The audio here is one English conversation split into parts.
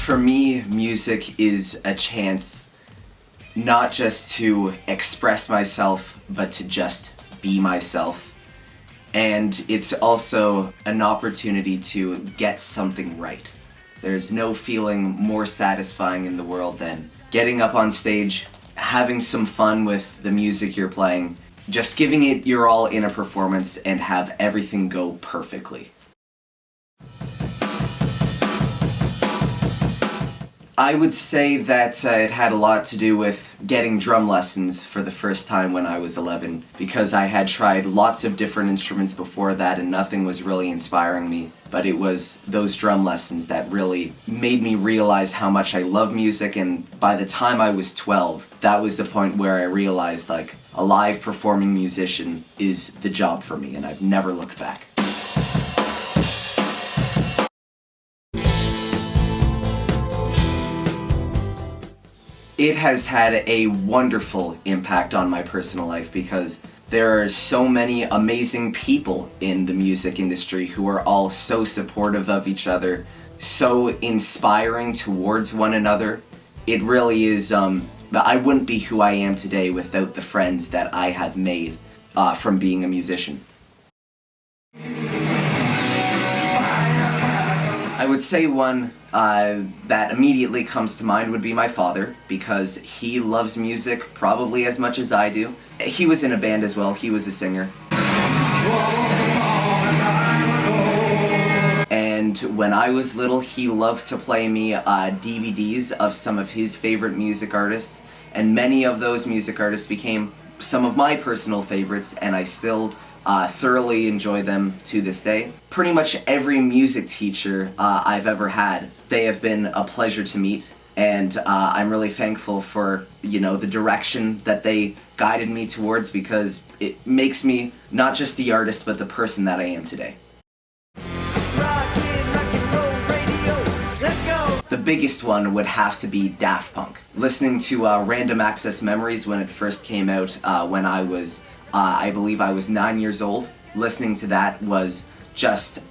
For me, music is a chance not just to express myself, but to just be myself. And it's also an opportunity to get something right. There's no feeling more satisfying in the world than getting up on stage, having some fun with the music you're playing, just giving it your all in a performance and have everything go perfectly. I would say that it had a lot to do with getting drum lessons for the first time when I was 11, because I had tried lots of different instruments before that and nothing was really inspiring me. But it was those drum lessons that really made me realize how much I love music, and by the time I was 12, that was the point where I realized, like, a live performing musician is the job for me, and I've never looked back. It has had a wonderful impact on my personal life because there are so many amazing people in the music industry who are all so supportive of each other, so inspiring towards one another. It really is, I wouldn't be who I am today without the friends that I have made from being a musician. I would say one that immediately comes to mind would be my father, because he loves music probably as much as I do. He was in a band as well, he was a singer. And when I was little, he loved to play me DVDs of some of his favorite music artists, and many of those music artists became some of my personal favorites, and I still thoroughly enjoy them to this day. Pretty much every music teacher I've ever had, they have been a pleasure to meet, and I'm really thankful for, you know, the direction that they guided me towards, because it makes me not just the artist but the person that I am today. The biggest one would have to be Daft Punk. Listening to Random Access Memories when it first came out when I was I believe I was 9 years old. Listening to that was just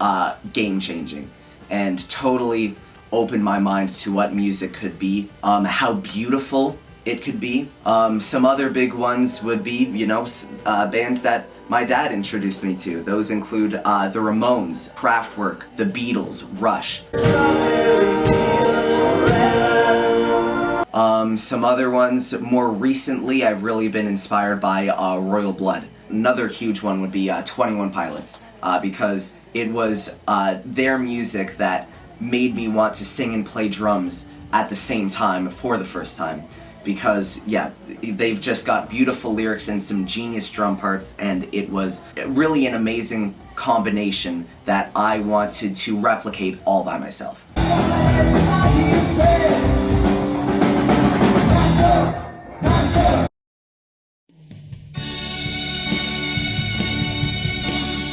game-changing and totally opened my mind to what music could be, how beautiful it could be. Some other big ones would be, you know, bands that my dad introduced me to. Those include the Ramones, Kraftwerk, the Beatles, Rush. Some other ones, more recently, I've really been inspired by Royal Blood. Another huge one would be 21 Pilots, because it was their music that made me want to sing and play drums at the same time for the first time. Because, yeah, they've just got beautiful lyrics and some genius drum parts, and it was really an amazing combination that I wanted to replicate all by myself.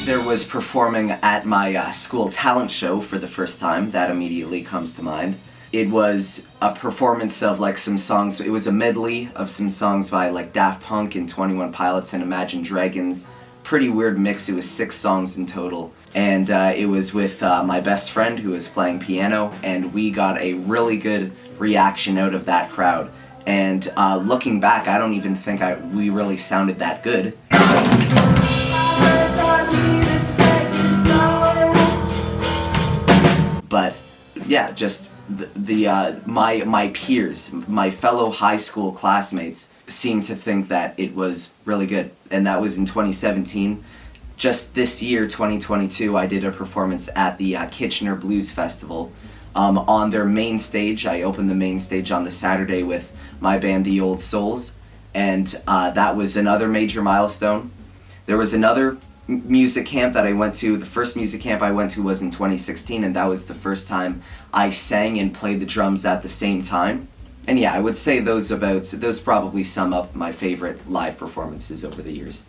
There was performing at my school talent show for the first time. That immediately comes to mind. It was a performance of like some songs. It was a medley of some songs by like Daft Punk and 21 Pilots and Imagine Dragons. Pretty weird mix. It was 6 songs in total. And it was with my best friend who was playing piano, and we got a really good reaction out of that crowd. And looking back, I don't even think we really sounded that good. But yeah, just my peers, my fellow high school classmates seemed to think that it was really good, and that was in 2017. Just this year, 2022, I did a performance at the Kitchener Blues Festival. On their main stage, I opened the main stage on the Saturday with my band The Old Souls, and that was another major milestone. There was another music camp that I went to. The first music camp I went to was in 2016, and that was the first time I sang and played the drums at the same time. And yeah, I would say those probably sum up my favorite live performances over the years.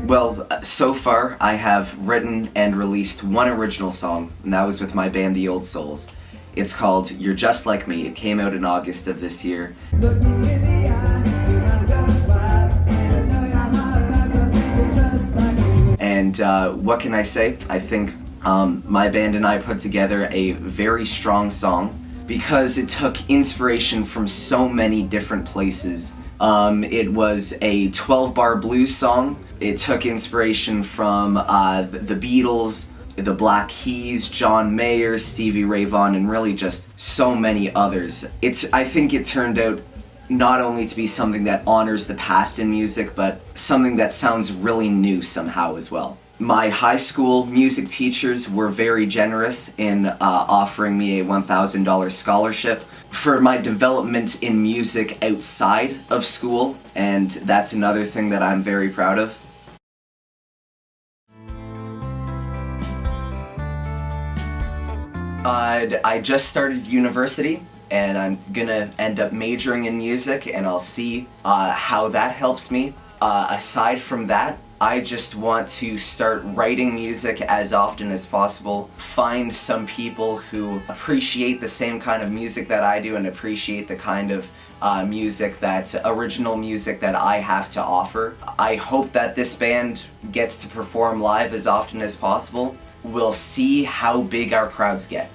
Well, so far I have written and released one original song, and that was with my band The Old Souls. It's called You're Just Like Me. It came out in August of this year. And what can I say? I think My band and I put together a very strong song because it took inspiration from so many different places. It was a 12-bar blues song. It took inspiration from the Beatles, the Black Keys, John Mayer, Stevie Ray Vaughan, and really just so many others. I think it turned out not only to be something that honors the past in music, but something that sounds really new somehow as well. My high school music teachers were very generous in offering me a $1,000 scholarship for my development in music outside of school, and that's another thing that I'm very proud of. I just started university, and I'm gonna end up majoring in music, and I'll see how that helps me. Aside from that, I just want to start writing music as often as possible, find some people who appreciate the same kind of music that I do and appreciate the kind of original music that I have to offer. I hope that this band gets to perform live as often as possible. We'll see how big our crowds get.